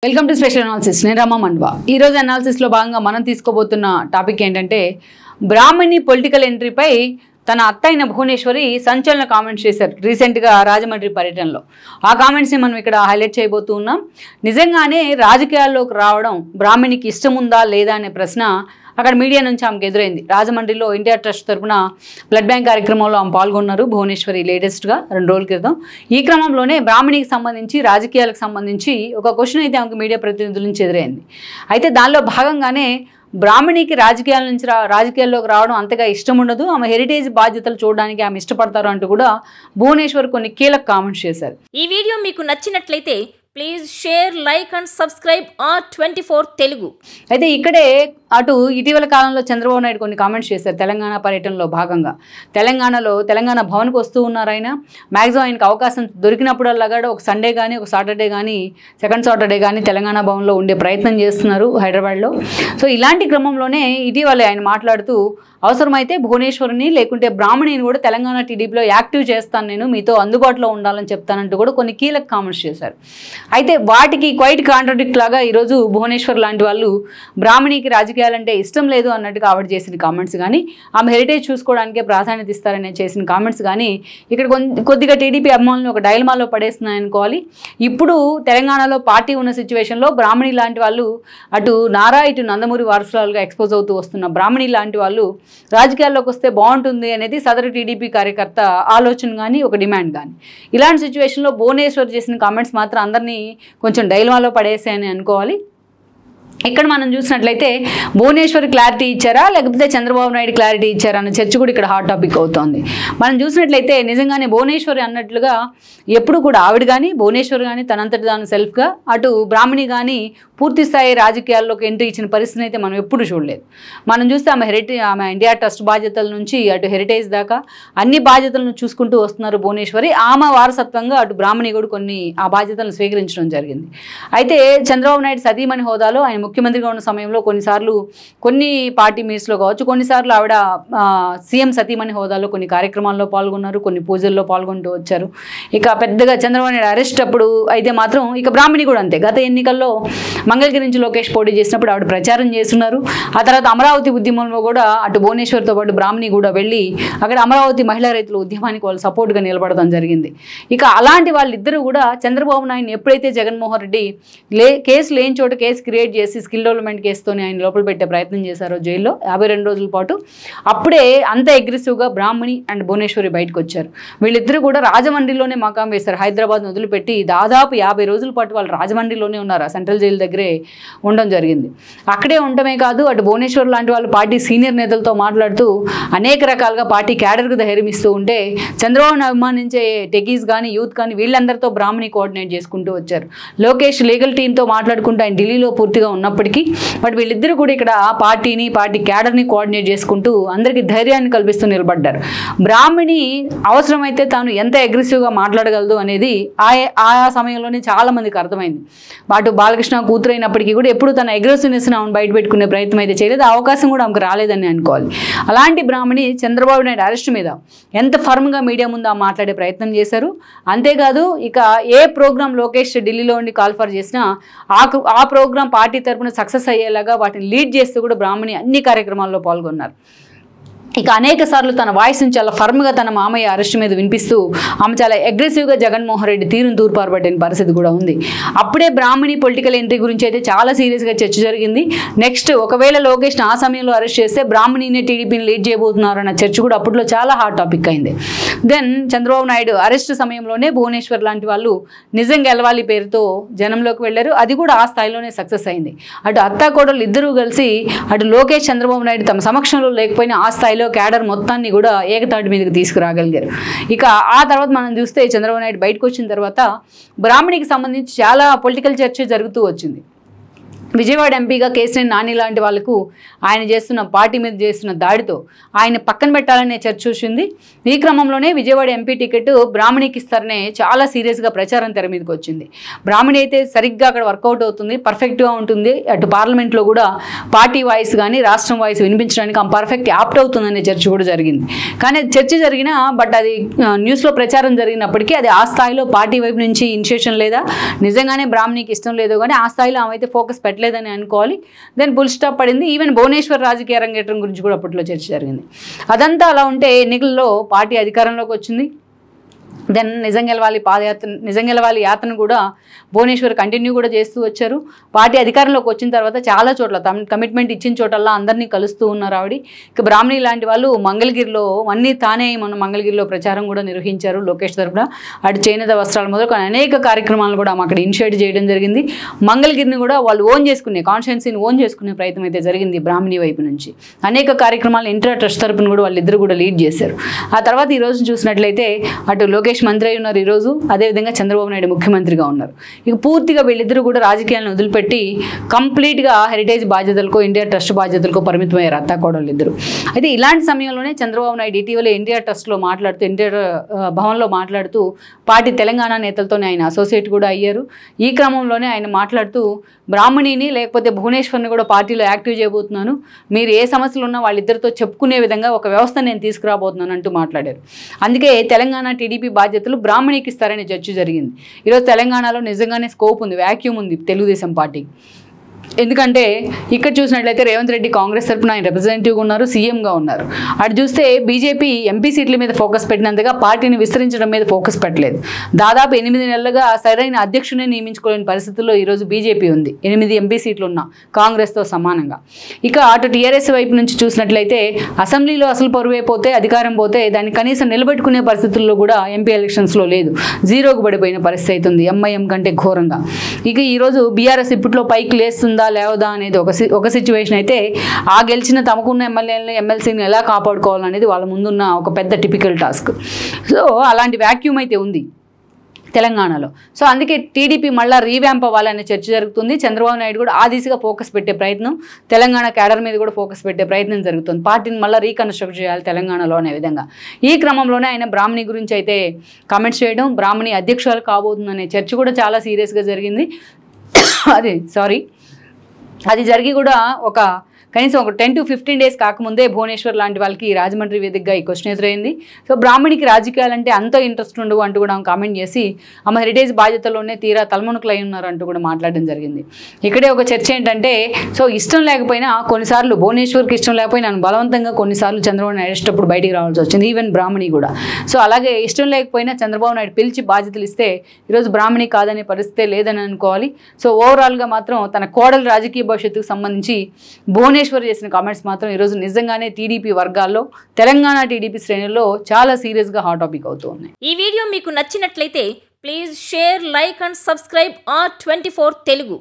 Welcome to special analysis. నేను రమా మండ్వా. ఈరోజు అనాలిసిస్లో భాగంగా మనం తీసుకోబోతున్న టాపిక్ ఏంటంటే, బ్రాహ్మణి పొలిటికల్ ఎంట్రీపై తన అత్తైన భువనేశ్వరి సంచలన కామెంట్స్ చేశారు రీసెంట్గా రాజమండ్రి పర్యటనలో. ఆ కామెంట్స్ని మనం ఇక్కడ హైలైట్ చేయబోతున్నాం. నిజంగానే రాజకీయాల్లోకి రావడం బ్రాహ్మణికి ఇష్టం ఉందా లేదా అనే ప్రశ్న అక్కడ మీడియా నుంచి ఆమెకు ఎదురైంది. రాజమండ్రిలో ఇండియా ట్రస్ట్ తరఫున బ్లడ్ బ్యాంక్ కార్యక్రమంలో ఆమె పాల్గొన్నారు భువనేశ్వరి లేటెస్ట్గా 2 రోజుల క్రితం. ఈ క్రమంలోనే బ్రాహ్మణికి సంబంధించి రాజకీయాలకు సంబంధించి ఒక క్వశ్చన్ అయితే ఆమెకు మీడియా ప్రతినిధుల నుంచి ఎదురైంది. అయితే దానిలో భాగంగానే బ్రాహ్మణికి రాజకీయాల్లోకి రావడం అంతగా ఇష్టం ఉండదు, ఆమె హెరిటేజ్ బాధ్యతలు చూడడానికి ఆమె ఇష్టపడతారు అంటూ కూడా భువనేశ్వర్ కొన్ని కీలక కామెంట్స్ చేశారు. ఈ వీడియో మీకు నచ్చినట్లయితే please share, like and subscribe R24 Telugu. అయితే ఇక్కడే అటు ఇటీవల కాలంలో చంద్రబాబు నాయుడు కొన్ని కామెంట్స్ చేశారు తెలంగాణ పర్యటనలో భాగంగా. తెలంగాణ భవన్కి వస్తూ ఉన్నారు ఆయన. మ్యాక్సిమం ఆయనకు అవకాశం దొరికినప్పుడల్లా కూడా ఒక సండే కానీ ఒక సాటర్డే కానీ సెకండ్ సాటర్డే కానీ తెలంగాణ భవన్లో ఉండే ప్రయత్నం చేస్తున్నారు హైదరాబాద్లో. సో ఇలాంటి క్రమంలోనే ఇటీవల ఆయన మాట్లాడుతూ అవసరమైతే భువనేశ్వరిని లేకుంటే బ్రాహ్మణిని కూడా తెలంగాణ టీడీపీలో యాక్టివ్ చేస్తాను, నేను మీతో అందుబాటులో ఉండాలని చెప్తానంటూ కూడా కొన్ని కీలక కామెంట్స్ చేశారు. అయితే వాటికి క్వైట్ కాంట్రడిక్ట్ లాగా ఈరోజు భువనేశ్వర్ లాంటి వాళ్ళు బ్రాహ్మణికి రాజకీయాలంటే ఇష్టం లేదు అన్నట్టుగా ఆవిడ చేసిన కామెంట్స్ కానీ, ఆమె హెరిటేజ్ చూసుకోవడానికే ప్రాధాన్యత ఇస్తారని చేసిన కామెంట్స్ కానీ ఇక్కడ కొద్దిగా టీడీపీ అభిమానులను ఒక డైలమాలో పడేస్తున్నాయి అనుకోవాలి. ఇప్పుడు తెలంగాణలో పార్టీ ఉన్న సిచ్యువేషన్లో బ్రాహ్మణి లాంటి వాళ్ళు అటు నారా ఇటు నందమూరి వారసులుగా ఎక్స్పోజ్ అవుతూ వస్తున్న బ్రాహ్మణి లాంటి వాళ్ళు రాజకీయాల్లోకి వస్తే బాగుంటుంది అనేది సదరు టీడీపీ కార్యకర్త ఆలోచన కానీ ఒక డిమాండ్ కానీ. ఇలాంటి సిచ్యువేషన్లో భువనేశ్వర్ చేసిన కామెంట్స్ మాత్రం అందరినీ కొంచెం డైలమాలో పడేసాయని అనుకోవాలి. ఇక్కడ మనం చూసినట్లయితే భువనేశ్వరి క్లారిటీ ఇచ్చారా లేకపోతే చంద్రబాబు నాయుడు క్లారిటీ ఇచ్చారా అన్న చర్చ కూడా ఇక్కడ హాట్ టాపిక్ అవుతోంది. మనం చూసినట్లయితే నిజంగానే భువనేశ్వరి అన్నట్లుగా ఎప్పుడు కూడా ఆవిడ కానీ భువనేశ్వరి కానీ తనంతటి తాను సెల్ఫ్గా అటు బ్రాహ్మణి కానీ పూర్తి స్థాయి రాజకీయాల్లోకి ఎంట్రీ ఇచ్చిన పరిస్థితిని అయితే మనం ఎప్పుడు చూడలేదు. మనం చూస్తే ఆమె ఇండియా ట్రస్ట్ బాధ్యతల నుంచి అటు హెరిటేజ్ దాకా అన్ని బాధ్యతలను చూసుకుంటూ వస్తున్నారు భువనేశ్వరి. ఆమె వారసత్వంగా అటు బ్రాహ్మణి కూడా కొన్ని ఆ బాధ్యతలను స్వీకరించడం జరిగింది. అయితే చంద్రబాబు నాయుడు సతీమణి హోదాలో ఆయన ముఖ్యమంత్రిగా ఉన్న సమయంలో కొన్నిసార్లు కొన్ని పార్టీ మీట్స్లో కావచ్చు, కొన్నిసార్లు ఆవిడ సీఎం సతీమణి హోదాలో కొన్ని కార్యక్రమాల్లో పాల్గొన్నారు, కొన్ని పూజల్లో పాల్గొంటూ వచ్చారు. ఇక పెద్దగా చంద్రబాబు నాయుడు అరెస్ట్ అప్పుడు అయితే మాత్రం ఇక బ్రాహ్మణి కూడా అంతే. గత ఎన్నికల్లో మంగళగిరి నుంచి లోకేష్ పోటీ చేసినప్పుడు ఆవిడ ప్రచారం చేస్తున్నారు. ఆ తర్వాత అమరావతి ఉద్యమంలో కూడా అటు భువనేశ్వర్తో పాటు బ్రాహ్మణి కూడా వెళ్ళి అక్కడ అమరావతి మహిళా రైతుల ఉద్యమానికి వాళ్ళు సపోర్ట్గా నిలబడడం జరిగింది. ఇక అలాంటి వాళ్ళిద్దరూ కూడా చంద్రబాబు నాయుడు ఎప్పుడైతే జగన్మోహన్ రెడ్డి కేసు లేని చోట కేసు క్రియేట్ చేసి స్కిల్ డెవలప్మెంట్ కేసుతోనే ఆయన లోపల పెట్టే ప్రయత్నం చేశారు జైల్లో 52 రోజుల పాటు, అప్పుడే అంత అగ్రెసివ్గా బ్రాహ్మణి అండ్ భువనేశ్వరి బయటకు వచ్చారు. వీళ్ళిద్దరూ కూడా రాజమండ్రిలోనే మకాం వేశారు. హైదరాబాద్ను వదిలిపెట్టి దాదాపు 50 రోజుల పాటు వాళ్ళు రాజమండ్రిలోనే ఉన్నారు. ఆ సెంట్రల్ జైలు దగ్గరే ఉండడం జరిగింది. అక్కడే ఉండటమే కాదు, అటు భువనేశ్వర్ లాంటి వాళ్ళు పార్టీ సీనియర్ నేతలతో మాట్లాడుతూ అనేక రకాలుగా పార్టీ క్యాడర్కు ధైర్యం ఇస్తూ ఉంటే చంద్రబాబును అభిమానించే టెకీస్ కానీ యూత్ కానీ వీళ్ళందరితో బ్రాహ్మణి కోఆర్డినేట్ చేసుకుంటూ వచ్చారు. లోకేష్ లీగల్ టీంతో మాట్లాడుకుంటూ ఆయన ఢిల్లీలో పూర్తిగా ఉన్నప్పటికీ బట్ వీళ్ళిద్దరూ కూడా ఇక్కడ పార్టీ క్యాడర్ని కోఆర్డినేట్ చేసుకుంటూ అందరికీ ధైర్యాన్ని కల్పిస్తూ నిలబడ్డారు. బ్రాహ్మణి అవసరమైతే తాను ఎంత అగ్రెసివ్గా మాట్లాడగలదు అనేది ఆయా సమయంలోనే చాలా మందికి అర్థమైంది. అటు బాలకృష్ణ కూతురు అయినప్పటికీ కూడా ఎప్పుడు తన అగ్రెసివ్నెస్ని ఆమెను బయట పెట్టుకునే ప్రయత్నం అయితే చేయలేదు. అవకాశం కూడా ఆమెకు రాలేదని అనుకోవాలి. అలాంటి బ్రాహ్మణి చంద్రబాబు నాయుడు అరెస్ట్ మీద ఎంత ఫర్మ్గా మీడియా ముందు మాట్లాడే ప్రయత్నం చేశారు. అంతేకాదు ఇక ఏ ప్రోగ్రామ్ లోకేష్ ఢిల్లీలో ఉండి కాల్ఫర్ చేసినా ఆ ప్రోగ్రామ్ పార్టీ తరపున సక్సెస్ అయ్యేలాగా వాటిని లీడ్ చేస్తూ కూడా బ్రాహ్మణి అన్ని కార్యక్రమాల్లో పాల్గొన్నారు. ఇక అనేక సార్లు తన వాయిస్ని చాలా ఫర్మ్గా తన మామయ్య అరెస్ట్ మీద వినిపిస్తూ ఆమె చాలా అగ్రెసివ్గా జగన్మోహన్ రెడ్డి తీరును తూర్పారబట్టిన పరిస్థితి కూడా ఉంది. అప్పుడే బ్రాహ్మణి పొలిటికల్ ఎంట్రీ గురించి అయితే చాలా సీరియస్గా చర్చ జరిగింది. నెక్స్ట్ ఒకవేళ లోకేష్ని ఆ సమయంలో అరెస్ట్ చేస్తే బ్రాహ్మణినే టీడీపీని లీడ్ చేయబోతున్నారు అన్న చర్చ కూడా అప్పట్లో చాలా హాట్ టాపిక్ అయింది. దెన్ చంద్రబాబు నాయుడు అరెస్ట్ సమయంలోనే భువనేశ్వర్ లాంటి వాళ్ళు నిజం గెలవాలి పేరుతో జనంలోకి వెళ్ళారు. అది కూడా ఆ స్థాయిలోనే సక్సెస్ అయింది. అటు అత్తాకోడలు ఇద్దరూ కలిసి అటు లోకేష్ చంద్రబాబు నాయుడు తమ సమక్షంలో లేకపోయినా ఆ స్థాయిలో క్యాడర్ మొత్తాన్ని కూడా ఏకతాటి మీదకి తీసుకురాగలిగారు. ఇక ఆ తర్వాత మనం చూస్తే చంద్రబాబు నాయుడు బయటకు వచ్చిన తర్వాత బ్రాహ్మణికి సంబంధించి చాలా పొలిటికల్ చర్చ జరుగుతూ వచ్చింది. విజయవాడ ఎంపీగా కేసీఆర్ నాని లాంటి వాళ్ళకు ఆయన చేస్తున్న పార్టీ మీద చేస్తున్న దాడితో ఆయన పక్కన పెట్టాలనే చర్చ వచ్చింది. ఈ క్రమంలోనే విజయవాడ ఎంపీ టికెట్ బ్రాహ్మణికి ఇస్తారనే చాలా సీరియస్గా ప్రచారం తెర మీదకి వచ్చింది. బ్రాహ్మణి అయితే సరిగ్గా అక్కడ వర్కౌట్ అవుతుంది, పర్ఫెక్ట్గా ఉంటుంది. అటు పార్లమెంట్లో కూడా పార్టీ వాయిస్ కానీ రాష్ట్రం వాయిస్ వినిపించడానికి ఆమె పర్ఫెక్ట్ యాప్ట్ అవుతుందనే చర్చ కూడా జరిగింది. కానీ అది చర్చ జరిగినా బట్ అది న్యూస్లో ప్రచారం జరిగినప్పటికీ అది ఆ స్థాయిలో పార్టీ వైపు నుంచి ఇనిషియేషన్ లేదా నిజంగానే బ్రాహ్మణికి ఇష్టం లేదో కానీ ఆ స్థాయిలో ఆమె అయితే ఫోకస్ పెట్టలేదని అనుకోవాలి. దెన్ ఫుల్ స్టాప్ పడింది. ఈవెన్ భువనేశ్వర్ రాజకీయ రంగేట్రం గురించి కూడా అప్పట్లో చర్చ జరిగింది. అదంతా అలా ఉంటే ఎన్నికల్లో పార్టీ అధికారంలోకి వచ్చింది. దెన్ నిజం గెలవాలి యాత్రను కూడా భువనేశ్వర్ కంటిన్యూ కూడా చేస్తూ వచ్చారు. పార్టీ అధికారంలోకి వచ్చిన తర్వాత చాలా చోట్ల కమిట్మెంట్ ఇచ్చిన చోటల్లా అందరినీ కలుస్తూ ఉన్నారు ఆవిడ. ఇక బ్రాహ్మణి లాంటి వాళ్ళు మంగళగిరిలో అన్నీ తానే మన మంగళగిరిలో ప్రచారం కూడా నిర్వహించారు లోకేష్ తరపున. అటు చేనేత వస్త్రాల మొదలు అనేక కార్యక్రమాలను కూడా అక్కడ ఇనిషియేట్ చేయడం జరిగింది. మంగళగిరిని కూడా వాళ్ళు కాన్స్టిట్యున్సీని ఓన్ చేసుకునే ప్రయత్నం అయితే జరిగింది బ్రాహ్మణి వైపు నుంచి. అనేక కార్యక్రమాలు ఇంటర్ ట్రస్ట్ తరపున కూడా వాళ్ళిద్దరు కూడా లీడ్ చేశారు. ఆ తర్వాత ఈ రోజు చూసినట్లయితే అటు లోకేష్ మంత్రి అయి ఉన్నారు ఈరోజు, అదేవిధంగా చంద్రబాబు నాయుడు ముఖ్యమంత్రిగా ఉన్నారు. ఇక పూర్తిగా వీళ్ళిద్దరూ కూడా రాజకీయాలను వదిలిపెట్టి కంప్లీట్గా హెరిటేజ్ బాధ్యతలకో ఇండియా ట్రస్ట్ బాధ్యతలకో పరిమితమయ్యారు అత్తాకోడళ్ళు ఇద్దరు. అయితే ఇలాంటి సమయంలోనే చంద్రబాబు నాయుడు ఇటీవల ఇండియా ట్రస్ట్లో మాట్లాడుతూ భవన్లో మాట్లాడుతూ పార్టీ తెలంగాణ నేతలతోనే ఆయన అసోసియేట్ కూడా అయ్యారు. ఈ క్రమంలోనే ఆయన మాట్లాడుతూ బ్రాహ్మణిని లేకపోతే భువనేశ్వర్ని కూడా పార్టీలో యాక్టివ్ చేయబోతున్నాను, మీరు ఏ సమస్యలు ఉన్నా వాళ్ళిద్దరితో చెప్పుకునే విధంగా ఒక వ్యవస్థ నేను తీసుకురాబోతున్నాను అంటూ మాట్లాడారు. అందుకే తెలంగాణ టీడీపీ బాధ్యతలు బ్రాహ్మణికి ఇస్తారనే చర్చ జరిగింది. ఈరోజు తెలంగాణలో నిజంగానే స్కోప్ ఉంది, వ్యాక్యూమ్ ఉంది తెలుగుదేశం పార్టీకి. ఎందుకంటే ఇక్కడ చూసినట్లయితే రేవంత్ రెడ్డి కాంగ్రెస్ తరఫున ఆయన రిప్రజెంటేటివ్గా ఉన్నారు, సీఎంగా ఉన్నారు. అటు చూస్తే బీజేపీ ఎంపీ సీట్ల మీద ఫోకస్ పెట్టినంతగా పార్టీని విస్తరించడం మీద ఫోకస్ పెట్టలేదు. దాదాపు 8 నెలలుగా సరైన అధ్యక్షుడిని నియమించుకోలేని పరిస్థితుల్లో ఈరోజు బీజేపీ ఉంది. 8 ఎంపీ సీట్లు ఉన్న కాంగ్రెస్తో సమానంగా. ఇక అటు టీఆర్ఎస్ వైపు నుంచి చూసినట్లయితే అసెంబ్లీలో అసలు పరువైపోతే అధికారం పోతే దాన్ని కనీసం నిలబెట్టుకునే పరిస్థితుల్లో కూడా ఎంపీ ఎలక్షన్స్లో లేదు, జీరోకు పడిపోయిన పరిస్థితి అవుతుంది ఎంఐఎం కంటే ఘోరంగా. ఇక ఈరోజు బీఆర్ఎస్ ఇప్పట్లో పైకి లేస్తుందా లేవదా అనేది ఒక సిచ్యువేషన్ అయితే, ఆ గెలిచిన తమకున్న ఎమ్మెల్యేలను ఎమ్మెల్సీని ఎలా కాపాడుకోవాలనేది వాళ్ళ ముందున్న ఒక పెద్ద టిపికల్ టాస్క్. సో అలాంటి వ్యాక్యూమ్ అయితే ఉంది తెలంగాణలో. సో అందుకే టీడీపీ మళ్ళీ రీవ్యాంప్ అవ్వాలనే చర్చ జరుగుతుంది. చంద్రబాబు నాయుడు కూడా ఆ దిశగా ఫోకస్ పెట్టే ప్రయత్నం, తెలంగాణ క్యాడర్ మీద కూడా ఫోకస్ పెట్టే ప్రయత్నం జరుగుతుంది. పార్టీని మళ్ళీ రీకన్స్ట్రక్ట్ చేయాలి తెలంగాణలో అనే విధంగా. ఈ క్రమంలోనే ఆయన బ్రాహ్మణి గురించి అయితే కామెంట్స్ చేయడం, బ్రాహ్మణి అధ్యక్షురాలు కాబోతుందనే చర్చ కూడా చాలా సీరియస్గా జరిగింది. అది జరిగి కూడా కనీసం ఒక 10 to 15 days కాకముందే భువనేశ్వర్ లాంటి వాళ్ళకి రాజమండ్రి వేదికగా ఈ క్వశ్చన్ ఎదురైంది. సో బ్రాహ్మణికి రాజకీయాలంటే అంత ఇంట్రెస్ట్ ఉండవు అంటూ కూడా కామెంట్ చేసి ఆమె హెరిటేజ్ బాధ్యతలోనే తీరా తలమునకలు అయి ఉన్నారు అంటూ కూడా మాట్లాడడం జరిగింది. ఇక్కడే ఒక చర్చ ఏంటంటే, సో ఇష్టం లేకపోయినా కొన్నిసార్లు భువనేశ్వర్కి ఇష్టం లేకపోయినా బలవంతంగా కొన్నిసార్లు చంద్రబాబు నాయుడు ఇష్టప్పుడు బయటికి రావాల్సి వచ్చింది, ఈవెన్ బ్రాహ్మణి కూడా. సో అలాగే ఇష్టం లేకపోయినా చంద్రబాబు నాయుడు పిలిచి బాధ్యతలు ఇస్తే ఈరోజు బ్రాహ్మణి కాదనే పరిస్థితే లేదని అనుకోవాలి. సో ఓవరాల్గా మాత్రం తన కోడల రాజకీయ భవిష్యత్తుకు సంబంధించి భువనేశ్వర్ చేసిన కామెంట్స్ మాత్రం ఈరోజు నిజంగానే టీడీపీ వర్గాల్లో తెలంగాణ టీడీపీ శ్రేణుల్లో చాలా సీరియస్గా హాట్ టాపిక్ అవుతూ ఉన్నాయి. ఈ వీడియో మీకు నచ్చినట్లయితే please share, like and subscribe R24 Telugu.